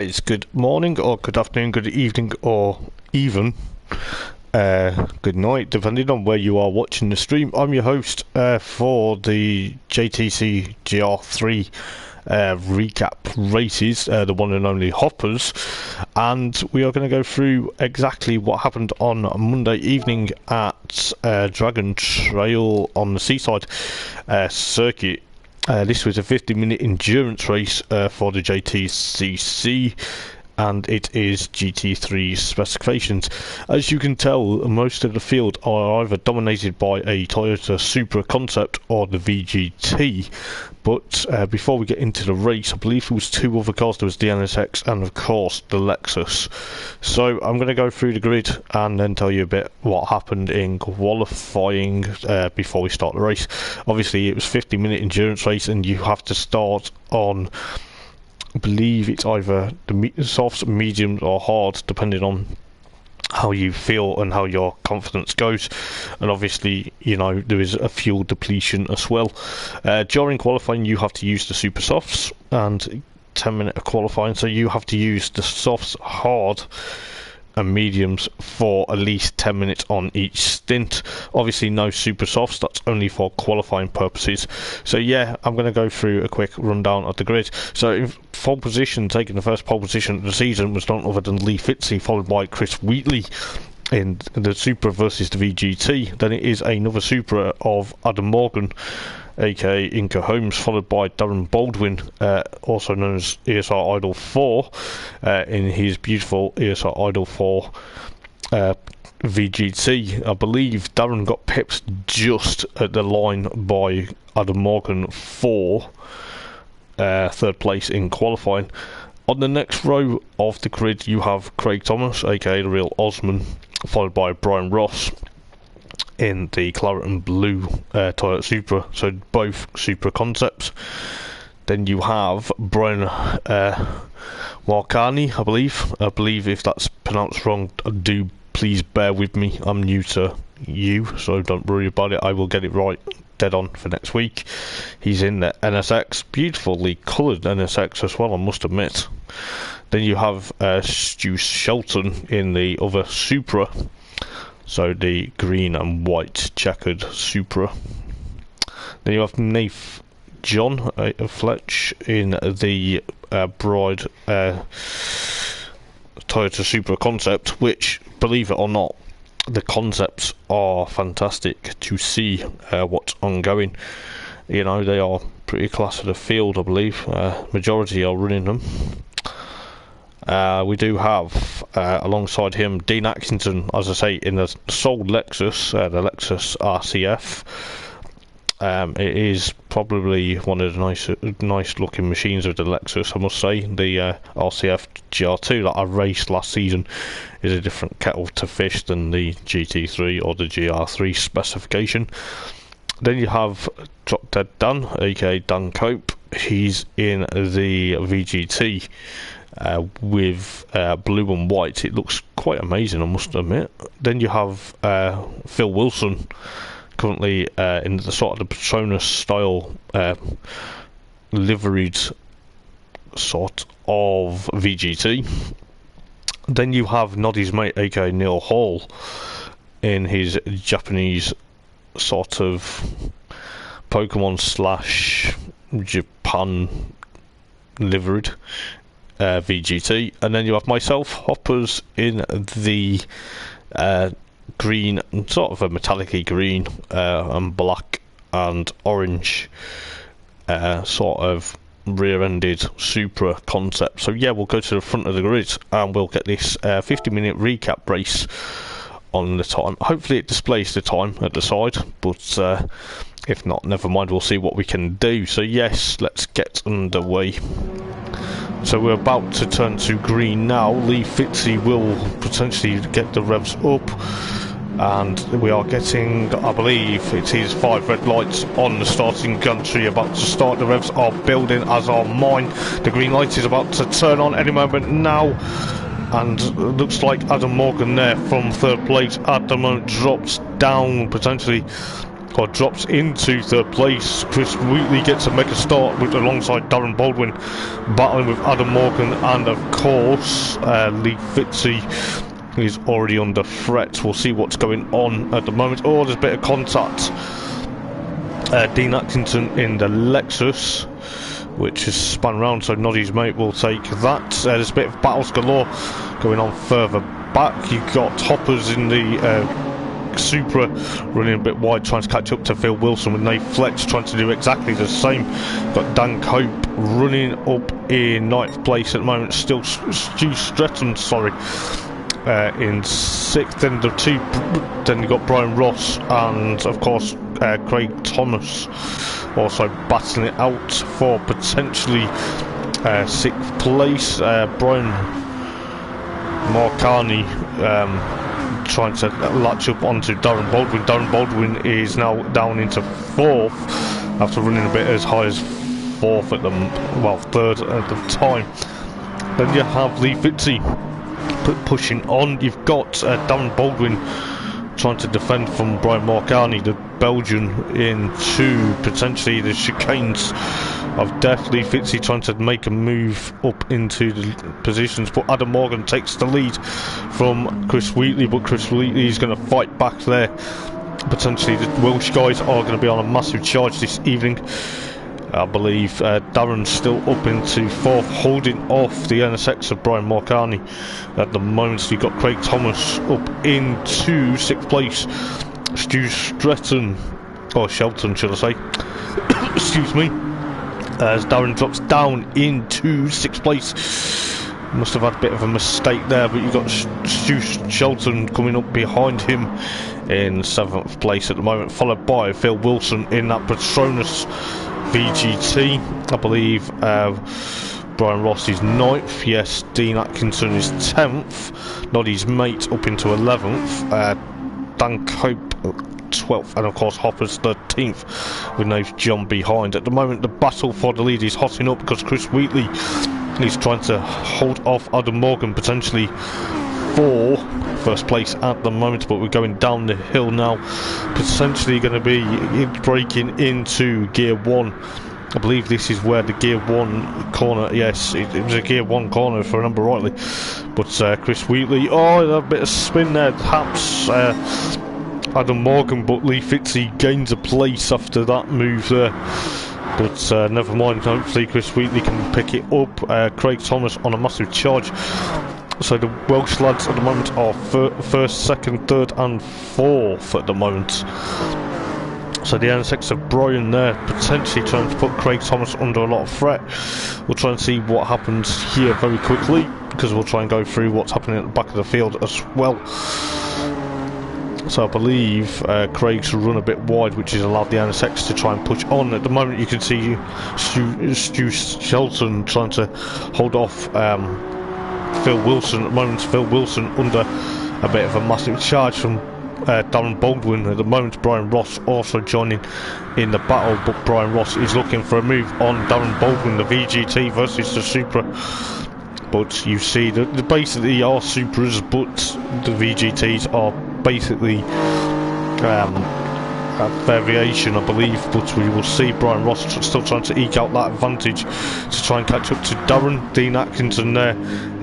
It's good morning, or good afternoon, good evening, or even good night, depending on where you are watching the stream. I'm your host for the JTCC GR3 recap races, the one and only Hoppers, and we are going to go through exactly what happened on Monday evening at Dragon Trail on the Seaside circuit. This was a 50-minute endurance race for the JTCC, and it is GT3 specifications. As you can tell, most of the field are either dominated by a Toyota Supra concept or the VGT. But before we get into the race, I believe there was two other cars. There was the NSX and of course the Lexus. So I'm going to go through the grid and then tell you a bit what happened in qualifying before we start the race. Obviously it was a 50-minute endurance race and you have to start on, I believe it's either the softs, mediums or hard, depending on how you feel and how your confidence goes. And obviously, you know, there is a fuel depletion as well. During qualifying you have to use the super softs, and 10-minute of qualifying, so you have to use the softs, hard and mediums for at least 10 minutes on each stint. Obviously no super softs, that's only for qualifying purposes. So yeah, I'm going to go through a quick rundown of the grid. So in pole position, taking the first pole position of the season, was none other than Lee Fitzy, followed by Chris Wheatley in the Supra versus the VGT. Then it is another Supra of Adam Morgan, aka Inca Holmes, followed by Darren Baldwin, also known as ESR Idol 4, in his beautiful ESR Idol 4 VGT. I believe Darren got pipped just at the line by Adam Morgan for third place in qualifying. On the next row of the grid you have Craig Thomas, aka the real Osman, followed by Brian Ross in the claret and blue Toyota Supra, so both Supra concepts. Then you have Brian Warkani, I believe if that's pronounced wrong, do please bear with me, I'm new to you, so don't worry about it, I will get it right dead on for next week. He's in the NSX, beautifully coloured NSX as well, I must admit. Then you have Stu Shelton in the other Supra, so the green and white checkered Supra. Then you have Nath John Fletch in the Bride Toyota Supra concept, which, believe it or not, the concepts are fantastic to see what's ongoing. You know, they are pretty class of the field, I believe. Majority are running them. We do have alongside him Dean Atkinson, as I say, in the sold Lexus, the Lexus RCF. It is probably one of the nice looking machines of the Lexus, I must say. The RCF GR2 that I raced last season is a different kettle to fish than the GT3 or the GR3 specification. Then you have Drop Dead Dan, aka Dan Cope. He's in the VGT with blue and white. It looks quite amazing, I must admit. Then you have Phil Wilson, currently in the sort of the Patronus style liveried sort of VGT. Then you have Noddy's mate, aka Neil Hall, in his Japanese sort of Pokemon slash Japan liveried VGT. And then you have myself, Hoppers, in the green, sort of a metallic-y green and black and orange sort of rear-ended Supra concept. So yeah, we'll go to the front of the grid and we'll get this 50-minute recap race on the time. Hopefully it displays the time at the side, but if not, never mind, we'll see what we can do. So yes, let's get underway. So we're about to turn to green now. Lee Fitzy will potentially get the revs up, and we are getting, I believe it is 5 red lights on the starting gantry, about to start. The revs are building, as are mine. The green light is about to turn on any moment now, and it looks like Adam Morgan there from third place at the moment drops down potentially. or drops into third place. Chris Wheatley gets to make a start with alongside Darren Baldwin, battling with Adam Morgan, and of course Lee Fitzy is already under threat. We'll see what's going on at the moment. Oh, there's a bit of contact. Dean Atkinson in the Lexus, which is spun round, so Noddy's mate will take that. There's a bit of battles galore going on further back. You've got Hoppers in the Supra running a bit wide, trying to catch up to Phil Wilson, with Nate Fletch trying to do exactly the same. Got Dan Cope running up in 9th place at the moment, still Stu Stretton, sorry, in 6th. Then you got Brian Ross and of course Craig Thomas also battling it out for potentially 6th place. Brian Marcani trying to latch up onto Darren Baldwin. Darren Baldwin is now down into 4th after running a bit as high as 4th at the, well, 3rd at the time. Then you have Lee Fitzy pushing on. You've got Darren Baldwin trying to defend from Brian Marcani, the Belgian, into potentially the chicanes of death. Lee Fitzy trying to make a move up into the positions, but Adam Morgan takes the lead from Chris Wheatley, but Chris Wheatley is going to fight back there. Potentially the Welsh guys are going to be on a massive charge this evening. I believe Darren's still up into 4th, holding off the NSX of Brian Marcani at the moment. You've got Craig Thomas up into 6th place. Stu Stretton, or Shelton should I say, excuse me, as Darren drops down into 6th place. Must have had a bit of a mistake there, but you've got Stu Shelton coming up behind him in 7th place at the moment, followed by Phil Wilson in that Petronas VGT. I believe Brian Ross is 9th. Yes, Dean Atkinson is 10th. Noddy's mate up into 11th. Dan Cope 12th, and of course Hopper's 13th, with no John behind. At the moment, the battle for the lead is hotting up because Chris Wheatley is trying to hold off Adam Morgan, potentially for 1st place at the moment, but we're going down the hill now, potentially going to be breaking into gear 1. I believe this is where the gear 1 corner, yes, it was a gear 1 corner if I remember rightly, but Chris Wheatley, oh, a bit of spin there, perhaps Adam Morgan, but Lee Fitzy gains a place after that move there. But never mind, hopefully Chris Wheatley can pick it up. Craig Thomas on a massive charge. So the Welsh lads at the moment are 1st, 2nd, 3rd and 4th at the moment. So the NSX of Brian there, potentially trying to put Craig Thomas under a lot of threat. We'll try and see what happens here very quickly, because we'll try and go through what's happening at the back of the field as well. So I believe Craig's run a bit wide, which has allowed the NSX to try and push on. At the moment you can see Stu Shelton trying to hold off Phil Wilson. At the moment Phil Wilson under a bit of a massive charge from Darren Baldwin. At the moment Brian Ross also joining in the battle, but Brian Ross is looking for a move on Darren Baldwin, the VGT versus the Supra. But you see that they basically are Supras, but the VGTs are basically a variation, I believe. But we will see Brian Ross still trying to eke out that advantage to try and catch up to Darren. Dean Atkinson there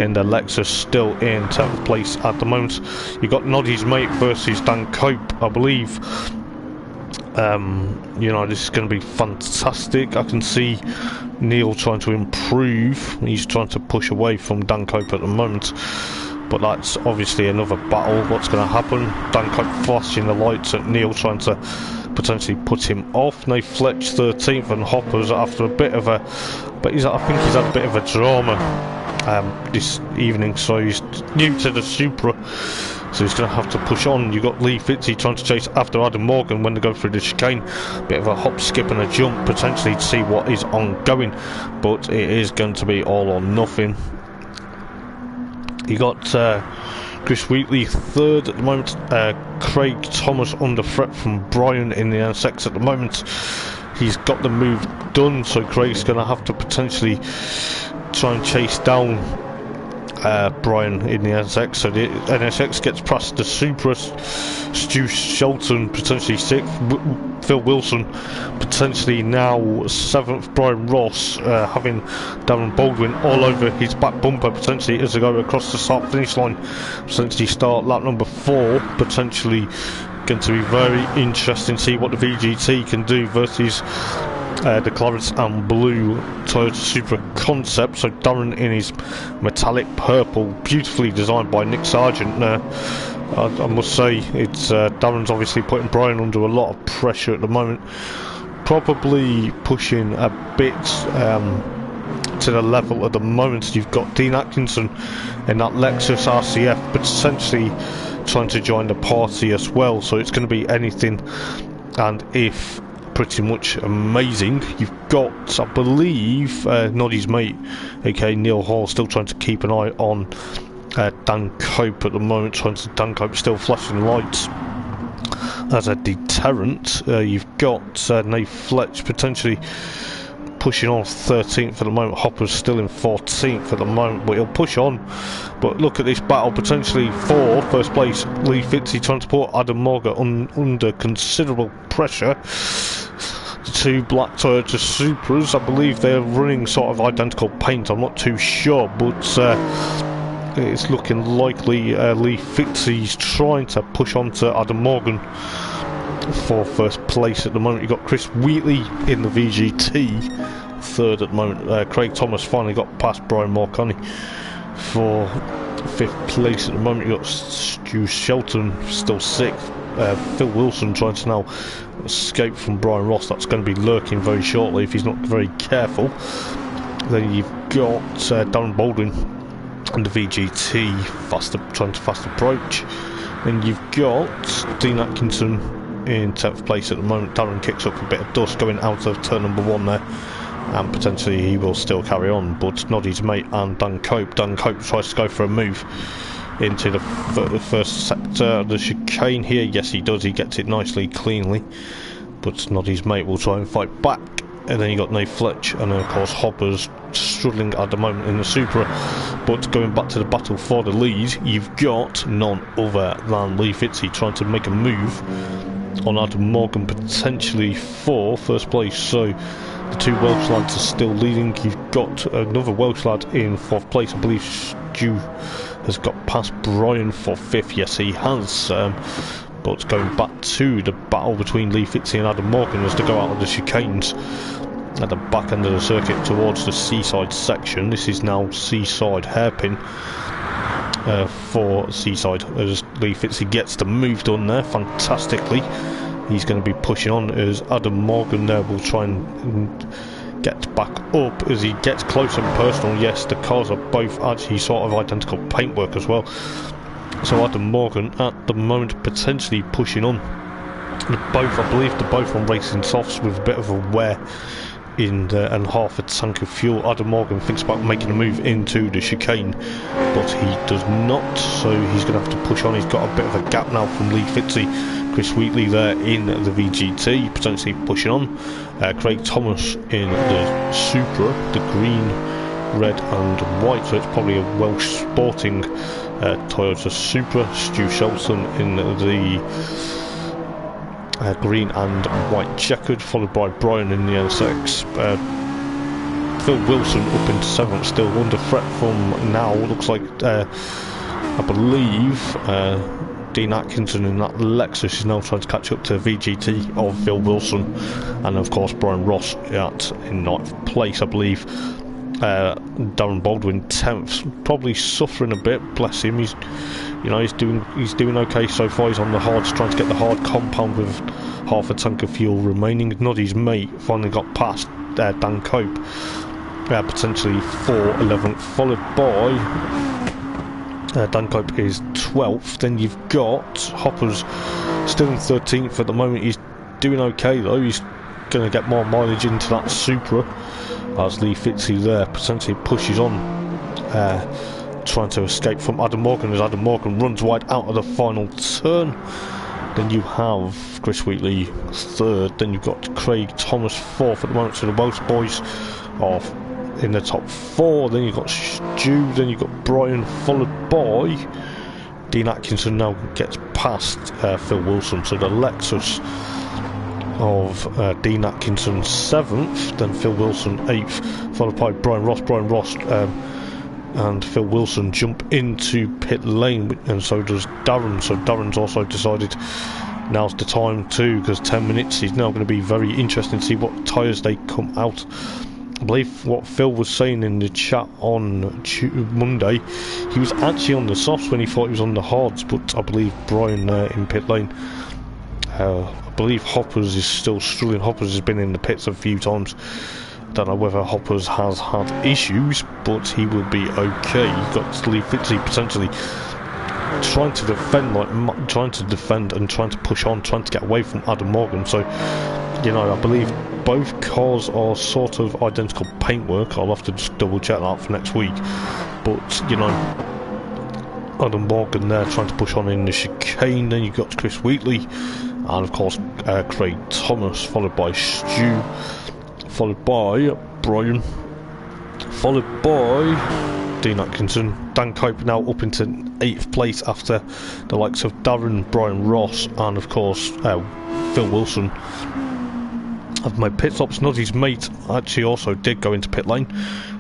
in the Lexus, still in 10th place at the moment. You've got Noddy's mate versus Dan Cope, I believe. You know, this is going to be fantastic. I can see Neil trying to improve. He's trying to push away from Dan Cope at the moment, but that's obviously another battle. What's going to happen? Dan Cope flashing the lights at Neil, trying to potentially put him off. Nate Fletch 13th, and Hoppers after a bit of a, but I think he's had a bit of a drama this evening, so he's new to the Supra, so he's going to have to push on. You've got Lee Fitzy trying to chase after Adam Morgan when they go through the chicane. Bit of a hop, skip and a jump potentially to see what is ongoing, but it is going to be all or nothing. You got Chris Wheatley 3rd at the moment. Craig Thomas under threat from Brian in the NSX at the moment. He's got the move done, so Craig's going to have to potentially try and chase down Brian in the NSX, so the NSX gets past the Supra. Stu Shelton potentially 6th, Phil Wilson potentially now 7th, Brian Ross having Darren Baldwin all over his back bumper potentially as they go across the start finish line, potentially start lap number 4, potentially going to be very interesting to see what the VGT can do versus the Clarence and Blue Toyota Supra concept. So Darren in his metallic purple, beautifully designed by Nick Sargent. I must say, it's Darren's obviously putting Brian under a lot of pressure at the moment, probably pushing a bit to the level at the moment. You've got Dean Atkinson in that Lexus RCF, but essentially trying to join the party as well. So it's going to be anything and if pretty much amazing. You've got, I believe, Noddy's mate, aka Neil Hall, still trying to keep an eye on Dan Cope at the moment. Dan Cope still flashing lights as a deterrent. You've got Nate Fletch potentially pushing on 13th at the moment. Hopper's still in 14th at the moment, but he'll push on. But look at this battle potentially for first place. Lee Fitzy trying to put Adam Morgan under considerable pressure. The two black Toyota Supras, I believe they're running sort of identical paint, I'm not too sure, but it's looking likely Lee Fitzy's trying to push on to Adam Morgan for first place at the moment. You've got Chris Wheatley in the VGT, 3rd at the moment. Craig Thomas finally got past Brian Morconi for 5th place at the moment. You've got Stu Shelton still 6th. Phil Wilson trying to now escape from Brian Ross. That's going to be lurking very shortly if he's not very careful. Then you've got Darren Baldwin and the VGT trying to fast approach. Then you've got Dean Atkinson in 10th place at the moment. Darren kicks up a bit of dust going out of turn number 1 there, and potentially he will still carry on, but Noddy's mate and Dan Cope tries to go for a move into the first sector of the chicane here. Yes, he does, he gets it nicely, cleanly, but Noddy's mate will try and fight back. And then you got Nate Fletch, and then of course Hopper's struggling at the moment in the Supra. But going back to the battle for the lead, you've got none other than Lee Fitzy trying to make a move on Adam Morgan potentially for first place. So the two Welsh lads are still leading. You've got another Welsh lad in 4th place. I believe Stu has got past Brian for 5th. Yes, he has. But going back to the battle between Lee Fitzy and Adam Morgan as they go out of the chicanes at the back end of the circuit towards the Seaside section. This is now Seaside hairpin for Seaside as Lee Fitzy gets the move done there fantastically. He's going to be pushing on as Adam Morgan there will try and get back up as he gets close and personal. Yes, the cars are both actually sort of identical paintwork as well. So Adam Morgan at the moment potentially pushing on. I believe they're both on racing softs with a bit of a wear in and half a tank of fuel. Adam Morgan thinks about making a move into the chicane, but he does not, so he's going to have to push on. He's got a bit of a gap now from Lee Fitzy. Chris Wheatley there in the VGT, potentially pushing on. Craig Thomas in the Supra, the green, red and white, so it's probably a Welsh Sporting Toyota Supra. Stu Shelton in the green and white checkered, followed by Brian in the NSX. Phil Wilson up into 7th, still under threat from now. Looks like I believe Dean Atkinson in that Lexus is now trying to catch up to VGT of Phil Wilson, and of course Brian Ross in 9th place, I believe. Darren Baldwin 10th, probably suffering a bit. Bless him. He's doing okay so far. He's on the hards, trying to get the hard compound with half a tank of fuel remaining. Noddy's mate finally got past Dan Cope, potentially for 11th, followed by Dan Cope is 12th. Then you've got Hopper's still in 13th at the moment. He's doing okay though. He's going to get more mileage into that Supra as Lee Fitzy there potentially pushes on, trying to escape from Adam Morgan as Adam Morgan runs wide out of the final turn. Then you have Chris Wheatley 3rd. Then you've got Craig Thomas 4th at the moment. So the Welsh boys are in the top 4. Then you've got Stu, then you've got Brian, followed by Dean Atkinson. Now gets past Phil Wilson, so the Lexus of Dean Atkinson 7th, then Phil Wilson 8th, followed by Brian Ross. And Phil Wilson jump into pit lane, and so does Darren. So Darren's also decided now's the time too, because 10 minutes is now going to be very interesting to see what tyres they come out. I believe what Phil was saying in the chat on Monday, he was actually on the softs when he thought he was on the hards, but I believe Brian in pit lane, I believe Hoppers is still struggling. Hoppers has been in the pits a few times. Don't know whether Hoppers has had issues, but he will be okay. You've got Lee Fitzy potentially trying to defend and trying to push on, trying to get away from Adam Morgan. So, you know, I believe both cars are sort of identical paintwork. I'll have to just double check that for next week. But, you know, Adam Morgan there trying to push on in the chicane. Then you've got Chris Wheatley, and of course Craig Thomas, followed by Stu, followed by Brian, followed by Dean Atkinson. Dan Kuiper now up into 8th place after the likes of Darren, Brian Ross, and of course Phil Wilson have made pit stops. Noddy's mate actually also did go into pit lane,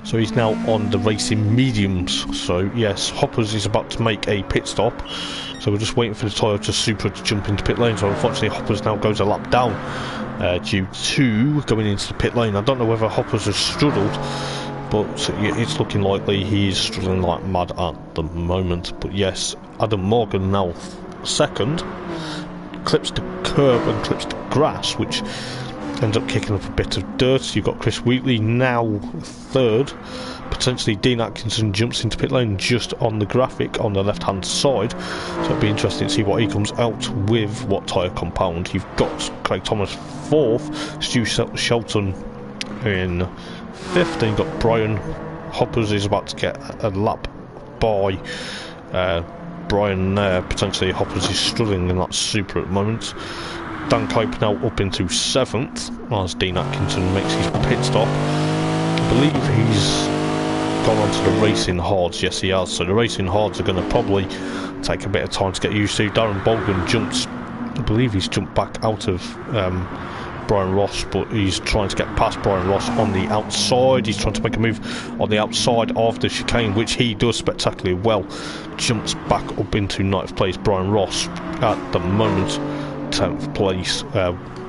so he's now on the racing mediums. So yes, Hoppers is about to make a pit stop, so we're just waiting for the Toyota Supra to jump into pit lane. So unfortunately Hoppers now goes a lap down due to going into the pit lane. I don't know whether Hoppers has struggled, but it's looking likely he's struggling like mad at the moment. But yes, Adam Morgan now 2nd, clips the curb and clips the grass, which ends up kicking up a bit of dirt. You've got Chris Wheatley now 3rd. Potentially Dean Atkinson jumps into pit lane just on the graphic on the left hand side, so it'll be interesting to see what he comes out with, what tyre compound. You've got Craig Thomas 4th, Stu Shelton in 5th, then you've got Brian. Hoppers is about to get a lap by Brian there. Potentially Hoppers is struggling in that Supra at the moment. Dan Kuiper now up into 7th as Dean Atkinson makes his pit stop. I believe he's gone on to the racing hards. Yes, he has. So the racing hards are going to probably take a bit of time to get used to. Darren Bolgan jumps, I believe he's jumped back out of Brian Ross, but he's trying to get past Brian Ross on the outside. He's trying to make a move on the outside of the chicane, which he does spectacularly well. Jumps back up into 9th place. Brian Ross at the moment 10th place.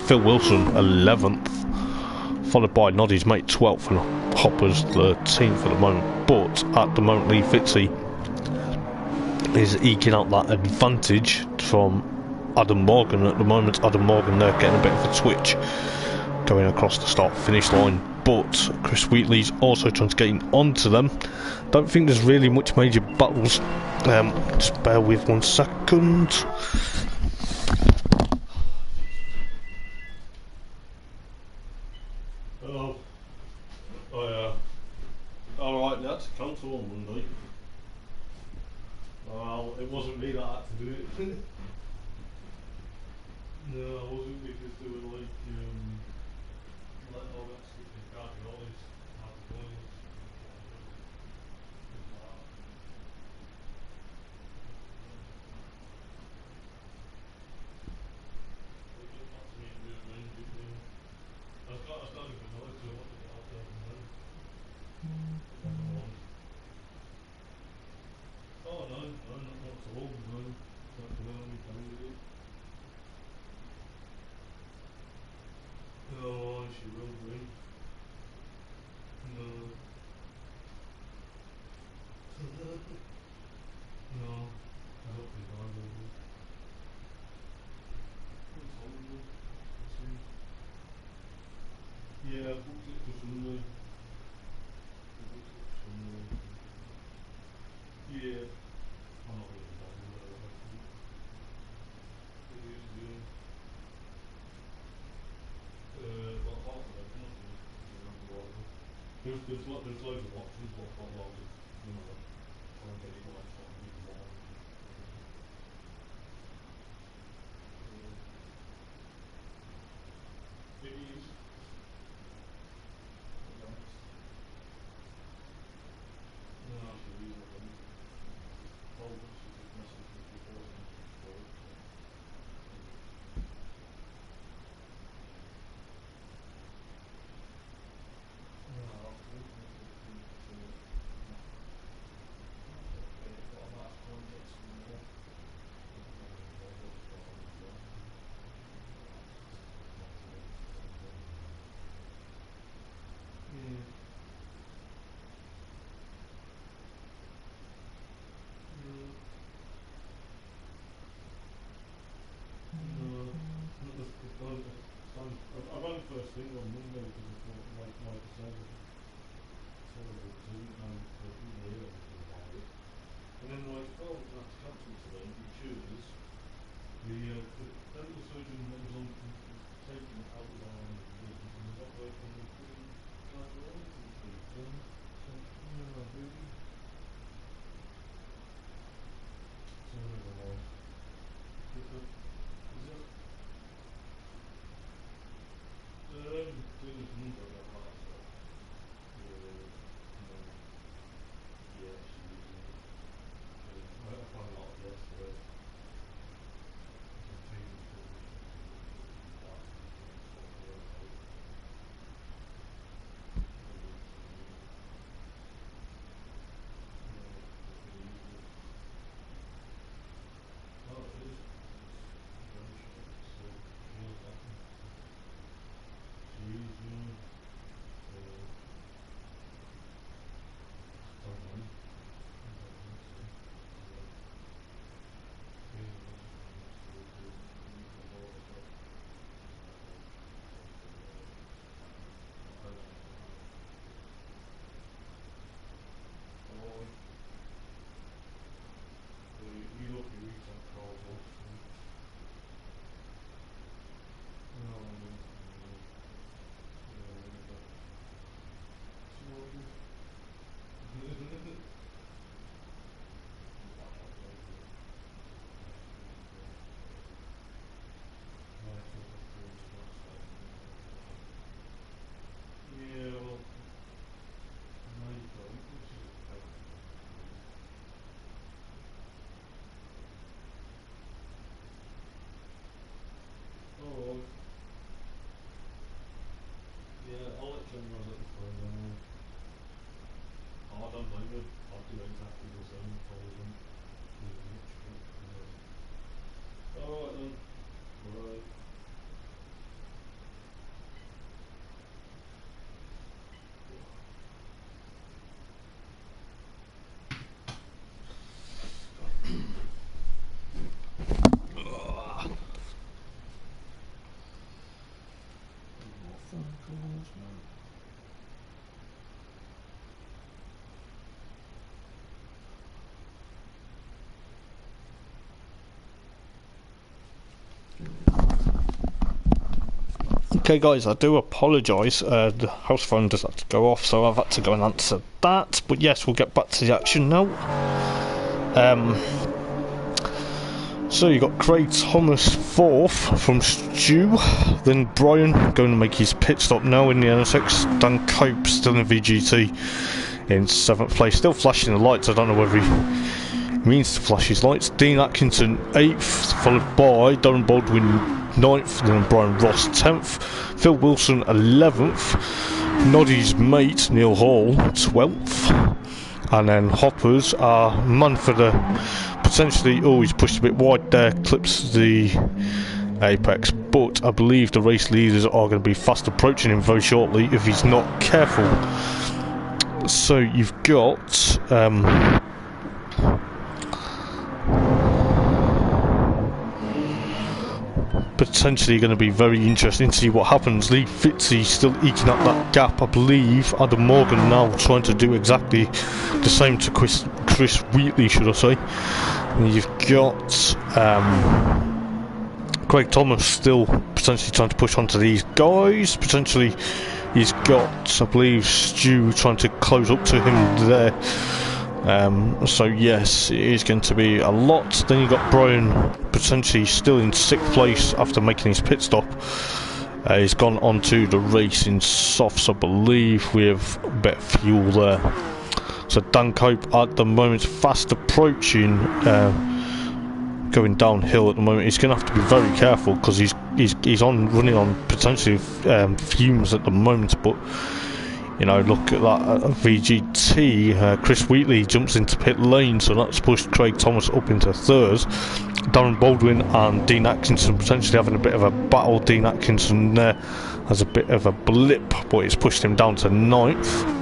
Phil Wilson 11th, followed by Noddy's mate 12th, and Hoppers 13th at the moment. But at the moment Lee Fitzy is eking out that advantage from Adam Morgan at the moment. Adam Morgan there getting a bit of a twitch going across the start finish line, but Chris Wheatley's also trying to get in onto them. Don't think there's really much major battles. Just bear with 1 second. Hello. Oh yeah. Alright, that's a cancel on Monday. Well, it wasn't me that had to do it. No, I wasn't, because they were like, all that stuff in cardiologists have the points. I started with noise, so I wanted to get out there and then. Oh no, not so old, no. Not the only time we do. No, she will be. No. No, I don't think I will be. It's horrible. Yeah, I booked it for Sunday. Yeah. I'm not really bothered about it. It is, yeah. About half of it, nothing. There's loads of options, but I've got loads of, trying to get it right, trying to get it right. It is. Oh, that's cancelled today because the dental surgeon that was on taking Eldar and got working with the guys who are on the so, yeah, really. So, never mind. Is that, Dina's number got that, so, no, yeah, she is, I found out yesterday. Yeah, well, no, you don't. Oh, yeah, I'll let John know that the phone then. Oh, I don't blame you. I'll do exactly the same. Probably wouldn't do much, but, alright then. Right. More phone calls, man. Okay guys, I do apologise, the house phone does have to go off, so I've had to go and answer that, but yes, we'll get back to the action now. So you got Craig Thomas 4th from Stu, then Brian going to make his pit stop now in the NSX, Dan Cope still in VGT in 7th place, still flashing the lights, I don't know whether he means to flash his lights. Dean Atkinson 8th, followed by Darren Baldwin 9th, then Brian Ross 10th, Phil Wilson 11th, Noddy's mate Neil Hall 12th, and then Hoppers are Manford potentially, oh, he's pushed a bit wide there, clips the apex, but I believe the race leaders are going to be fast approaching him very shortly if he's not careful. So you've got potentially going to be very interesting to see what happens. Lee Fitzy still eking up that gap, I believe. Adam Morgan now trying to do exactly the same to Chris Wheatley, should I say. And you've got Craig Thomas still potentially trying to push onto these guys. Potentially he's got, I believe, Stu trying to close up to him there. So yes, it is going to be a lot. Then you've got Brian potentially still in 6th place after making his pit stop. He's gone on to the race in softs, I believe, with a bit of fuel there. So Dan Cope at the moment fast approaching, going downhill at the moment. He's going to have to be very careful because he's running on potentially fumes at the moment, but you know, look at that VGT. Chris Wheatley jumps into pit lane, so that's pushed Craig Thomas up into 3rd. Darren Baldwin and Dean Atkinson potentially having a bit of a battle. Dean Atkinson there has a bit of a blip, but it's pushed him down to 9th.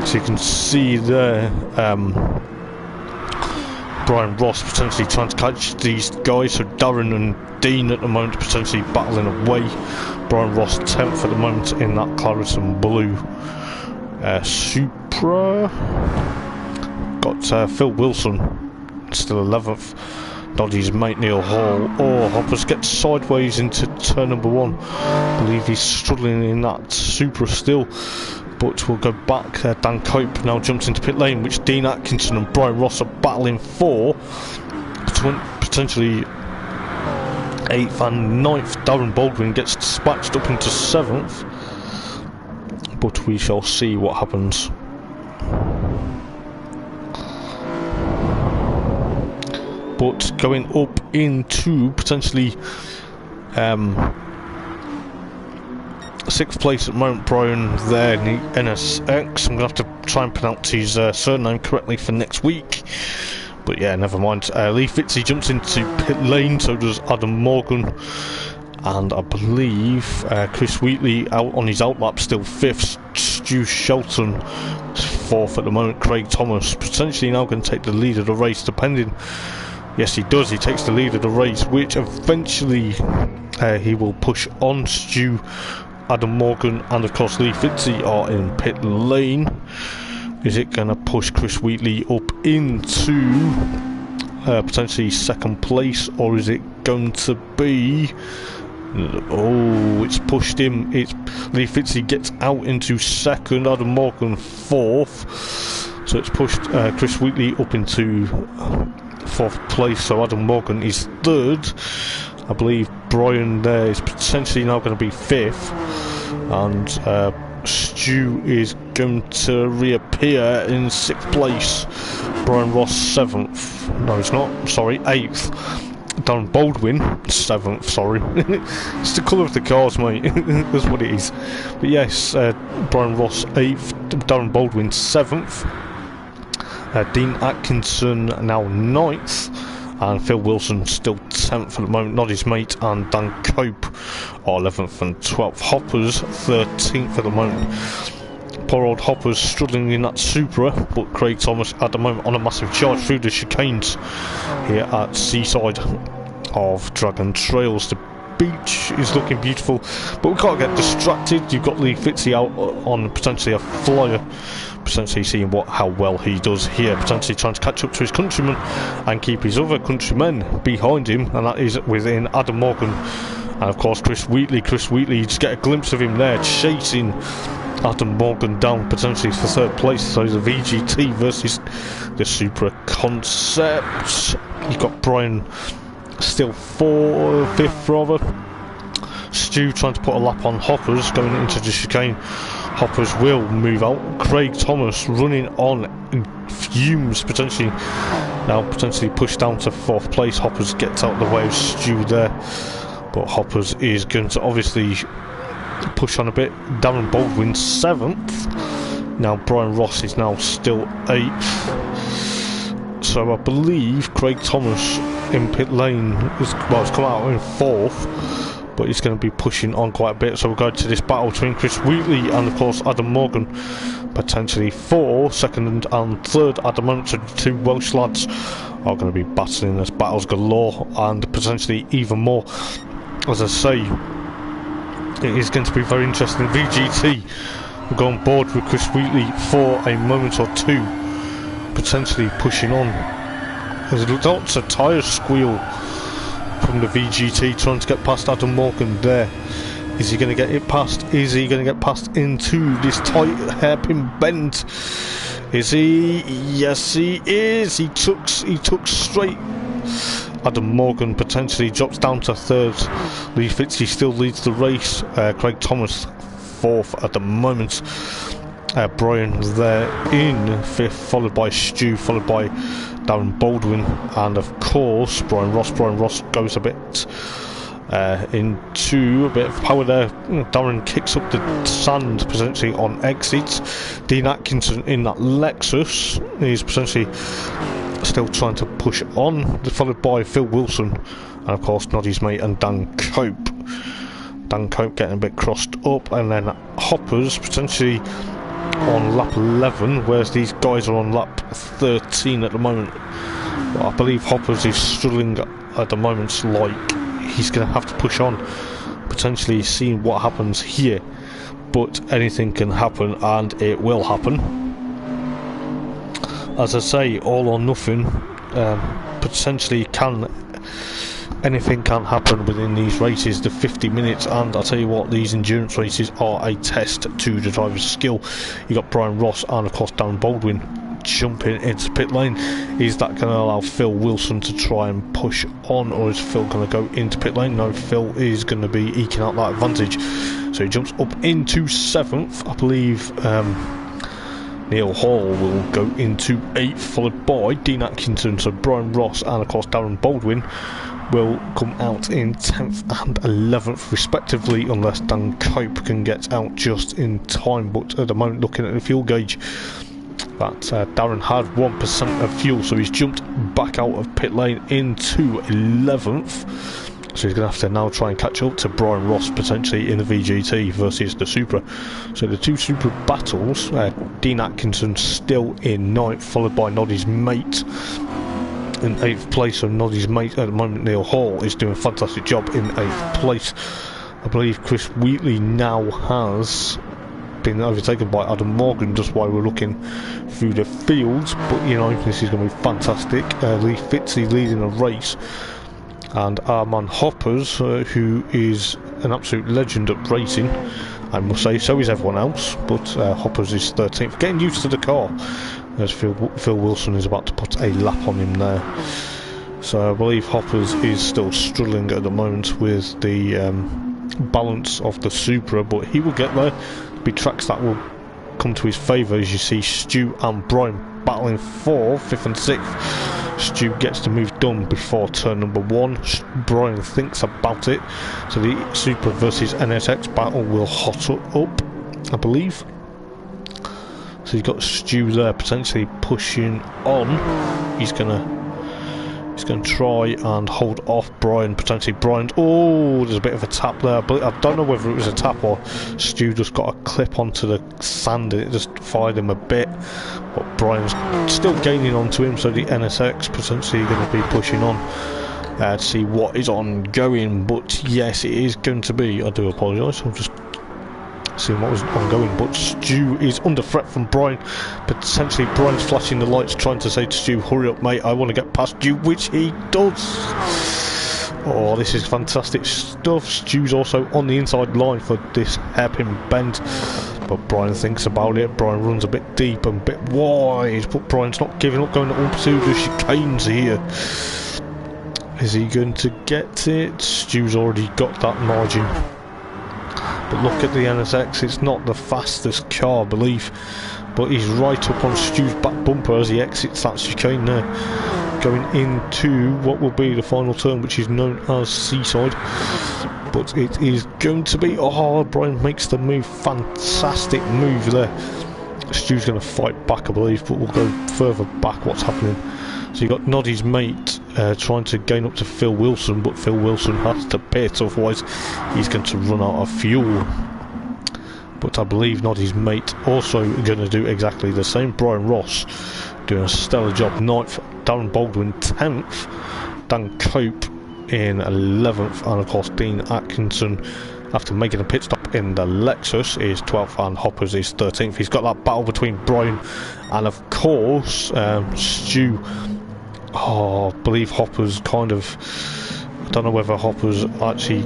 So you can see there Brian Ross potentially trying to catch these guys. So Darren and Dean at the moment potentially battling away. Brian Ross 10th at the moment in that claret and blue Supra. got Phil Wilson still 11th. Noddy's mate Neil Hall. Oh, Hoppers gets sideways into turn number 1. I believe he's struggling in that Supra still. But we'll go back. Dan Cope now jumps into pit lane, which Dean Atkinson and Brian Ross are battling for. Potentially 8th and 9th. Darren Baldwin gets dispatched up into 7th. But we shall see what happens. But going up into potentially 6th place at the moment, Brian there in the NSX. I'm going to have to try and pronounce his surname correctly for next week. But yeah, never mind. Lee Fitzy jumps into pit lane, so does Adam Morgan. And I believe Chris Wheatley out on his outlap still 5th. Stu Shelton 4th at the moment. Craig Thomas potentially now going to take the lead of the race, depending. Yes, he does. He takes the lead of the race, which eventually he will push on. Stu, Adam Morgan, and of course Lee Fitzy are in pit lane. Is it going to push Chris Wheatley up into potentially 2nd place, or is it going to be? Oh, it's pushed him. It's Lee Fitzy gets out into 2nd. Adam Morgan 4th. So it's pushed Chris Wheatley up into 4th place, so Adam Morgan is 3rd. I believe Brian there is potentially now going to be 5th, and Stu is going to reappear in 6th place. Brian Ross 7th. No, it's not. Sorry, 8th. Darren Baldwin 7th. Sorry, it's the colour of the cars, mate. That's what it is. But yes, Brian Ross 8th. Darren Baldwin 7th. Dean Atkinson now 9th, and Phil Wilson still 10th at the moment. Noddy's mate and Dan Cope are 11th and 12th. Hoppers 13th at the moment. Poor old Hoppers struggling in that Supra, but Craig Thomas at the moment on a massive charge through the chicanes here at Seaside of Dragon Trails. The beach is looking beautiful, but we can't get distracted. You've got Lee Fitzy out on potentially a flyer, potentially seeing how well he does here, potentially trying to catch up to his countrymen and keep his other countrymen behind him, and that is within Adam Morgan and of course Chris Wheatley. Chris Wheatley, you just get a glimpse of him there chasing Adam Morgan down potentially for 3rd place. So the VGT versus the Supra Concept. You've got Brian still 5th rather. Stu trying to put a lap on Hoppers going into the chicane. Hoppers will move out. Craig Thomas running on fumes, potentially now potentially pushed down to 4th place. Hoppers gets out the way of Stu there, but Hoppers is going to obviously push on a bit. Darren Baldwin 7th. Now Brian Ross is now still 8th. So I believe Craig Thomas in pit lane is, well, it's come out in 4th, but he's going to be pushing on quite a bit. So we'll go to this battle between Chris Wheatley and of course Adam Morgan, potentially for 2nd and 3rd at the moment. So the 2 Welsh lads are going to be battling. There's battles galore and potentially even more. As I say, it is going to be very interesting. VGT will go on board with Chris Wheatley for a moment or 2, potentially pushing on. There's lots of tyre squeal from the VGT trying to get past Adam Morgan there. Is he going to get it past? Is he going to get past into this tight hairpin bend? Is he? Yes, he is. He took straight. Adam Morgan potentially drops down to 3rd. Lee Fitzy still leads the race. Craig Thomas 4th at the moment. Brian there in 5th, followed by Stu, followed by Darren Baldwin, and of course Brian Ross. Brian Ross goes a bit into a bit of power there. Darren kicks up the sand potentially on exits. Dean Atkinson in that Lexus is potentially still trying to push on, followed by Phil Wilson and of course Noddy's mate and Dan Cope. Dan Cope getting a bit crossed up, and then Hoppers potentially on lap 11, whereas these guys are on lap 13 at the moment. But I believe Hoppers is struggling at the moment, like he's going to have to push on, potentially seeing what happens here. But anything can happen, and it will happen. as I say, all or nothing. Potentially anything can happen within these races, the 50 minutes, and I'll tell you what, these endurance races are a test to the driver's skill. You got Brian Ross and of course Darren Baldwin jumping into pit lane. Is that going to allow Phil Wilson to try and push on, or is Phil going to go into pit lane? No, Phil is going to be eking out that advantage, so he jumps up into 7th. I believe Neil Hall will go into 8th, followed by Dean Atkinson. So Brian Ross and of course Darren Baldwin will come out in 10th and 11th respectively, unless Dan Cope can get out just in time. But at the moment, looking at the fuel gauge, that Darren had 1% of fuel, so he's jumped back out of pit lane into 11th. So he's going to have to now try and catch up to Brian Ross, potentially in the VGT versus the Supra. So the two Supra battles, Dean Atkinson still in 9th, followed by Noddy's mate in 8th place. So Noddy's mate at the moment, Neil Hall, is doing a fantastic job in 8th place. I believe Chris Wheatley now has been overtaken by Adam Morgan just while we're looking through the fields, but you know, this is going to be fantastic. Lee Fitzy leading the race, and our man Hoppers, who is an absolute legend at racing, I must say, so is everyone else, but Hoppers is 13th, getting used to the car, as Phil Wilson is about to put a lap on him there. So I believe Hoppers is still struggling at the moment with the balance of the Supra, but he will get there. Be tracks that will come to his favour, as you see Stu and Brian battling for 5th and 6th. Stu gets the move done before turn number 1. Brian thinks about it, so the Supra versus NSX battle will hot up, I believe. So you've got Stu there potentially pushing on. He's gonna try and hold off Brian, potentially Brian. Oh, there's a bit of a tap there, but I don't know whether it was a tap or Stu just got a clip onto the sand and it just fired him a bit. But Brian's still gaining onto him, so the NSX potentially going to be pushing on to see what is ongoing. But yes, it is going to be, I do apologise, I'm just seeing what was ongoing, but Stu is under threat from Brian. Potentially Brian's flashing the lights, trying to say to Stu, hurry up mate, I want to get past you, which he does. Oh, this is fantastic stuff. Stu's also on the inside line for this hairpin bend, but Brian thinks about it. Brian runs a bit deep and a bit wide, but Brian's not giving up, going up to the chicanes here. Is he going to get it? Stu's already got that margin. But look at the NSX, it's not the fastest car, I believe, but he's right up on Stu's back bumper as he exits that chicane there, going into what will be the final turn, which is known as Seaside. But it is going to be, oh, Brian makes the move, fantastic move there. Stu's going to fight back, I believe, but we'll go further back. What's happening? So you got Noddy's mate trying to gain up to Phil Wilson, but Phil Wilson has to pit, otherwise he's going to run out of fuel. But I believe Noddy's mate also going to do exactly the same. Brian Ross doing a stellar job, 9th. Darren Baldwin 10th. Dan Cope in 11th, and of course Dean Atkinson, after making a pit stop in the Lexus, is 12th, and Hoppers is 13th. He's got that battle between Brian and of course Stu. Oh, I believe Hoppers kind of, I don't know whether Hoppers actually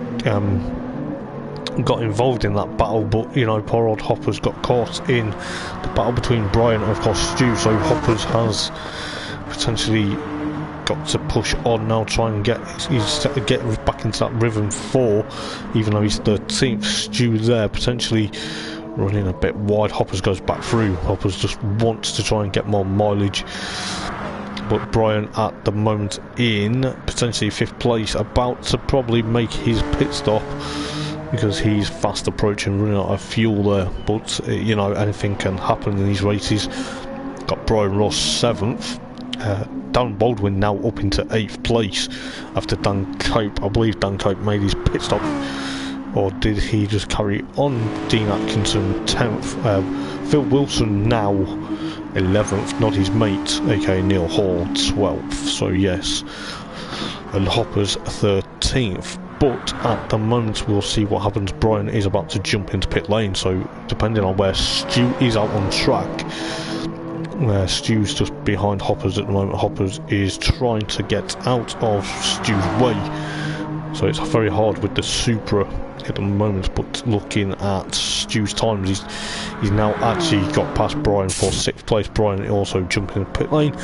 got involved in that battle, but you know, poor old Hoppers got caught in the battle between Brian and of course Stu, so Hoppers has potentially got to push on now, try and get back into that rhythm 4, even though he's 13th. Stu there potentially running a bit wide. Hoppers goes back through. Hoppers just wants to try and get more mileage, but Brian at the moment in potentially 5th place, about to probably make his pit stop because he's fast approaching, running out of fuel there. But you know, anything can happen in these races. Got Brian Ross 7th. Dan Baldwin now up into 8th place after Dan Cope. I believe Dan Cope made his pit stop, or did he just carry on? Dean Atkinson 10th. Phil Wilson now 11th, not his mate, aka Neil Hall 12th. So yes, and Hoppers 13th. But at the moment we'll see what happens. Brian is about to jump into pit lane, so depending on where Stu is out on track, Stu's just behind Hoppers at the moment. Hoppers is trying to get out of Stu's way, so it's very hard with the Supra at the moment. But looking at Stu's times, he's now actually got past Brian for 6th place. Brian also jumping in the pit lane.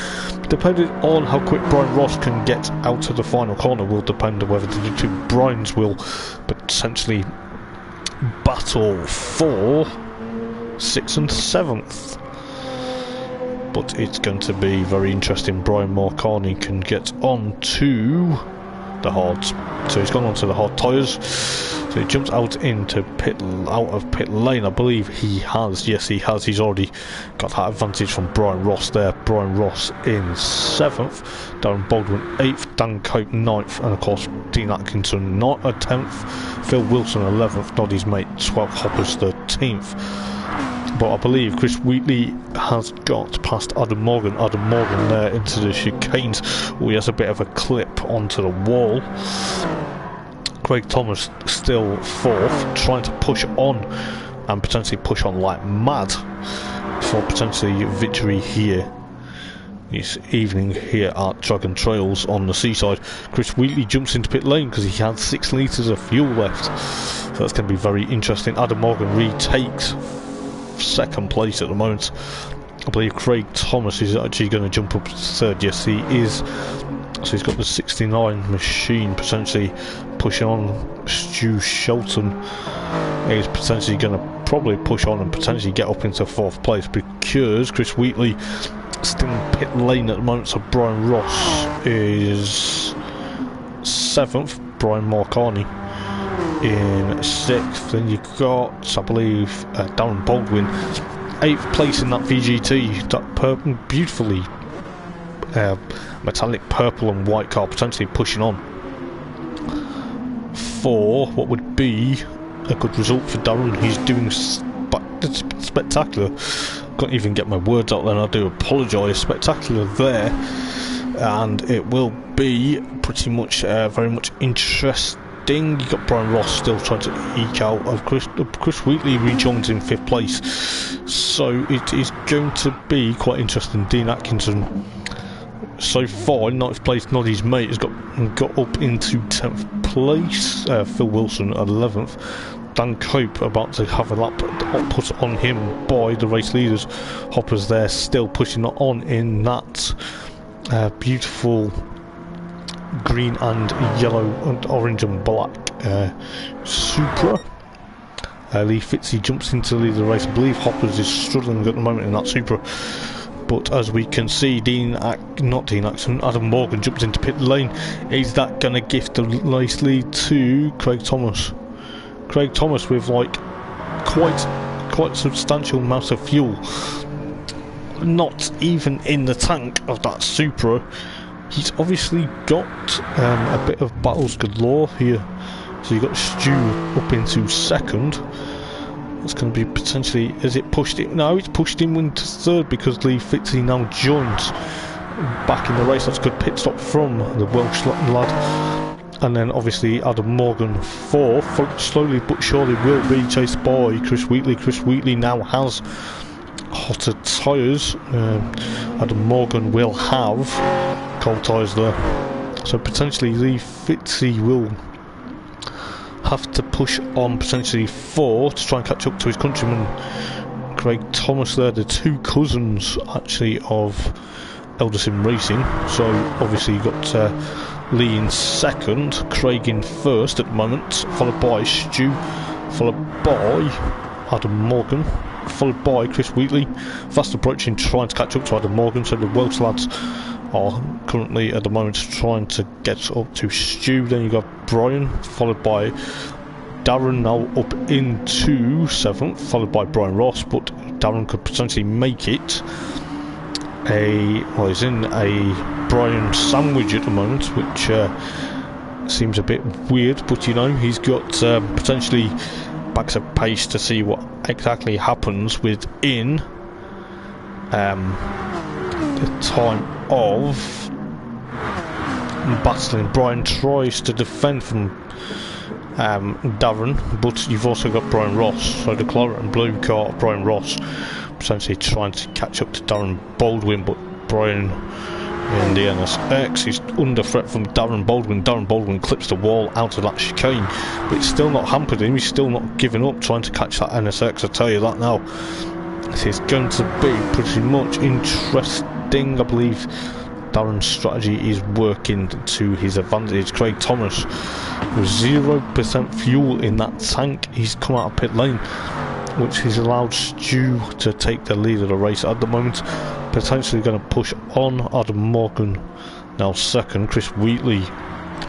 Depending on how quick Brian Ross can get out of the final corner will depend on whether the two Brians will potentially battle for 6th and 7th. But it's going to be very interesting. Brian Marcani can get on to the hards, so he's gone on to the hard tyres. So he jumps out of pit lane. I believe he has. Yes, he has. He's already got that advantage from Brian Ross there. Brian Ross in 7th, Darren Baldwin 8th, Dan Cope 9th, and of course Dean Atkinson 10th, Phil Wilson 11th, Noddy's mate 12th, Hoppers 13th. But I believe Chris Wheatley has got past Adam Morgan. Adam Morgan there into the chicanes. Oh, he has a bit of a clip onto the wall. Craig Thomas still 4th, trying to push on and potentially push on like mad for potentially victory here this evening here at Dragon Trails on the Seaside. Chris Wheatley jumps into pit lane because he had 6 litres of fuel left, so that's going to be very interesting. Adam Morgan retakes 2nd place at the moment. I believe Craig Thomas is actually going to jump up to 3rd. Yes, he is. So he's got the 69 machine potentially pushing on. Stu Shelton is potentially going to probably push on and potentially get up into 4th place, because Chris Wheatley still in pit lane at the moment. So Brian Ross is 7th, Brian Marcani in 6th. Then you've got, I believe, Darren Baldwin 8th place in that VGT, that beautifully metallic purple and white car, potentially pushing on for what would be a good result for Darren. He's doing spectacular. Can't even get my words out then, I do apologise. Spectacular there, and it will be pretty much very much interesting. You got Brian Ross still trying to eke out of Chris Wheatley rejoins in 5th place, so it is going to be quite interesting. Dean Atkinson so far in 9th place. Noddy's mate has got up into 10th place. Phil Wilson 11th. Dan Cope about to have a lap put on him by the race leaders. Hoppers there still pushing on in that beautiful green and yellow and orange and black Supra. Lee Fitzy jumps into the lead of the race. I believe Hoppers is struggling at the moment in that Supra, but as we can see, Adam Morgan jumps into pit lane. Is that going to gift the race lead to Craig Thomas? Craig Thomas with like quite substantial amount of fuel, not even in the tank of that Supra. He's obviously got a bit of battles galore here. So you've got Stu up into 2nd. That's going to be potentially, has it pushed him? No, it's pushed him into 3rd because Lee Fitzy now joins back in the race. That's a good pit stop from the Welsh lad. And then obviously Adam Morgan 4th. Slowly but surely will be chased by Chris Wheatley. Chris Wheatley now has hotter tyres. Adam Morgan will have cold tyres there, so potentially Lee Fitzy will have to push on potentially 4 to try and catch up to his countryman Craig Thomas there, the 2 cousins actually of Eldar Racing. So obviously you've got Lee in 2nd, Craig in 1st at the moment, followed by Stu, followed by Adam Morgan, followed by Chris Wheatley, fast approaching, trying to catch up to Adam Morgan. So the Welsh lads are currently at the moment trying to get up to Stu. Then you've got Brian, followed by Darren, now up into 7th, followed by Brian Ross, but Darren could potentially make it he's in a Brian sandwich at the moment, which seems a bit weird, but you know, he's got potentially backs of pace to see what exactly happens within the time of battling. Brian tries to defend from Darren, but you've also got Brian Ross, so the claret and blue car of Brian Ross potentially trying to catch up to Darren Baldwin, but Brian in the NSX is under threat from Darren Baldwin. Darren Baldwin clips the wall out of that chicane, but it's still not hampered him. He's still not giving up trying to catch that NSX, I tell you that now. This is going to be pretty much interesting. I believe Darren's strategy is working to his advantage. Craig Thomas with 0% fuel in that tank, he's come out of pit lane, which has allowed Stu to take the lead of the race at the moment. Potentially going to push on. Adam Morgan now second, Chris Wheatley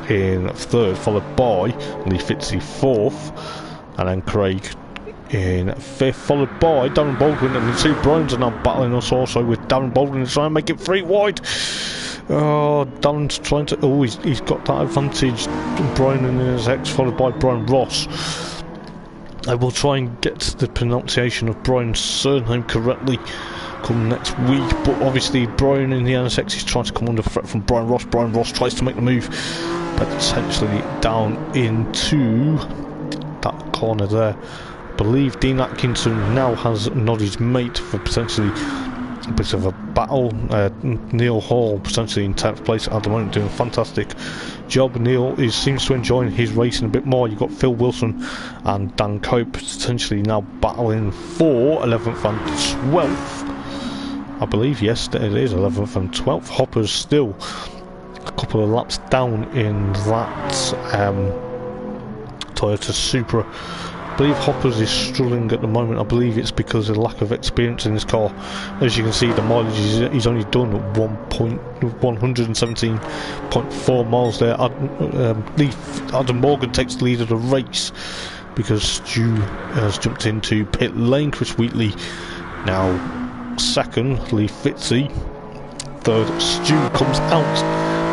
in third, followed by Lee Fitzy fourth, and then Craig in fifth, followed by Darren Baldwin, and the two Bryans are now battling us also with Darren Baldwin to try and make it 3 wide. Oh, Darren's trying to... Oh, he's got that advantage. Brian in his X, followed by Brian Ross. I will try and get the pronunciation of Brian's surname correctly come next week, but obviously Brian in the NSX is trying to come under threat from Brian Ross. Brian Ross tries to make the move, potentially down into that corner there. I believe Dean Atkinson now has Noddy's mate for potentially a bit of a battle. Neil Hall potentially in 10th place at the moment, doing a fantastic job. Neil seems to enjoy his racing a bit more. You've got Phil Wilson and Dan Cope potentially now battling for 11th and 12th. I believe, yes, it is 11th and 12th. Hopper's still a couple of laps down in that Toyota Supra. I believe Hoppers is struggling at the moment. I believe it's because of the lack of experience in his car. As you can see, the mileage he's only done 117.4 miles there. Adam Morgan takes the lead of the race because Stu has jumped into pit lane. Chris Wheatley now second, Lee Fitzy third. Stu comes out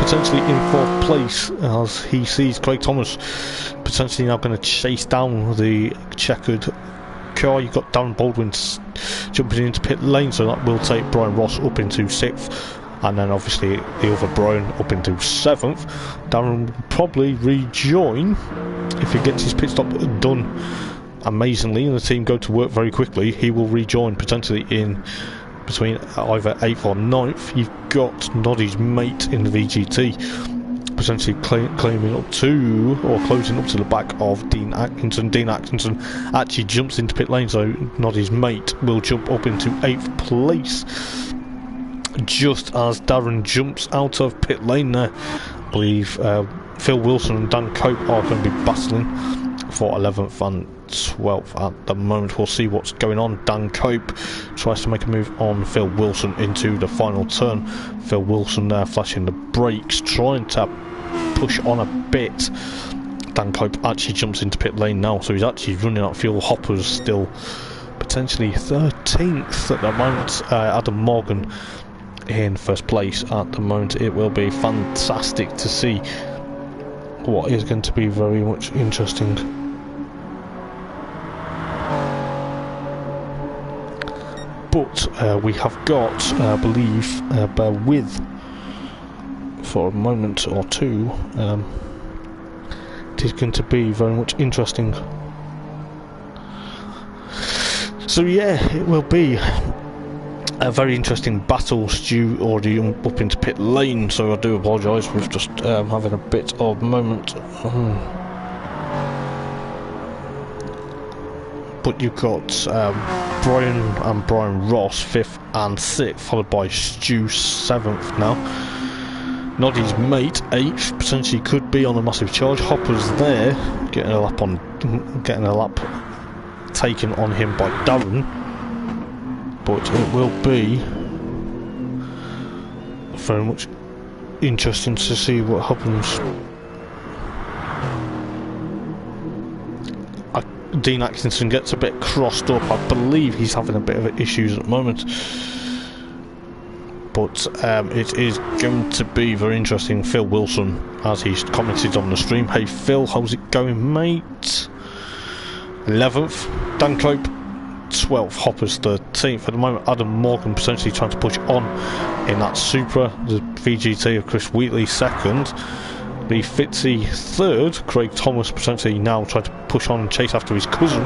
potentially in 4th place as he sees Craig Thomas potentially now going to chase down the checkered car. You've got Darren Baldwin jumping into pit lane, so that will take Brian Ross up into 6th, and then obviously the other Brian up into 7th. Darren will probably rejoin if he gets his pit stop done amazingly and the team go to work very quickly. He will rejoin potentially in between either 8th or 9th. You've got Noddy's mate in the VGT potentially claiming up to or closing up to the back of Dean Atkinson. Dean Atkinson actually jumps into pit lane, so Noddy's mate will jump up into 8th place just as Darren jumps out of pit lane there. I believe Phil Wilson and Dan Cope are going to be battling for 11th and 12th at the moment. We'll see what's going on. Dan Cope tries to make a move on Phil Wilson into the final turn. Phil Wilson there flashing the brakes, trying to push on a bit. Dan Cope actually jumps into pit lane now, so he's actually running out of fuel. Hopper's still potentially 13th at the moment. Adam Morgan in 1st place at the moment. It will be fantastic to see what is going to be very much interesting. But we have got, I believe, bear with for a moment or two, it is going to be very much interesting. So yeah, it will be a very interesting battle. Stu already up into pit lane, so I do apologise with just having a bit of moment. But you've got Brian and Brian Ross 5th and 6th, followed by Stu 7th now. Noddy's mate 8th, potentially could be on a massive charge. Hopper's there, getting a lap taken on him by Darren. But it will be very much interesting to see what happens. Dean Atkinson gets a bit crossed up. I believe he's having a bit of issues at the moment. But it is going to be very interesting. Phil Wilson, as he's commented on the stream. Hey Phil, how's it going, mate? 11th, Dan Cope 12th, Hopper's 13th. At the moment, Adam Morgan potentially trying to push on in that Supra. The VGT of Chris Wheatley 2nd. Lee Fitzy third. Craig Thomas potentially now trying to push on and chase after his cousin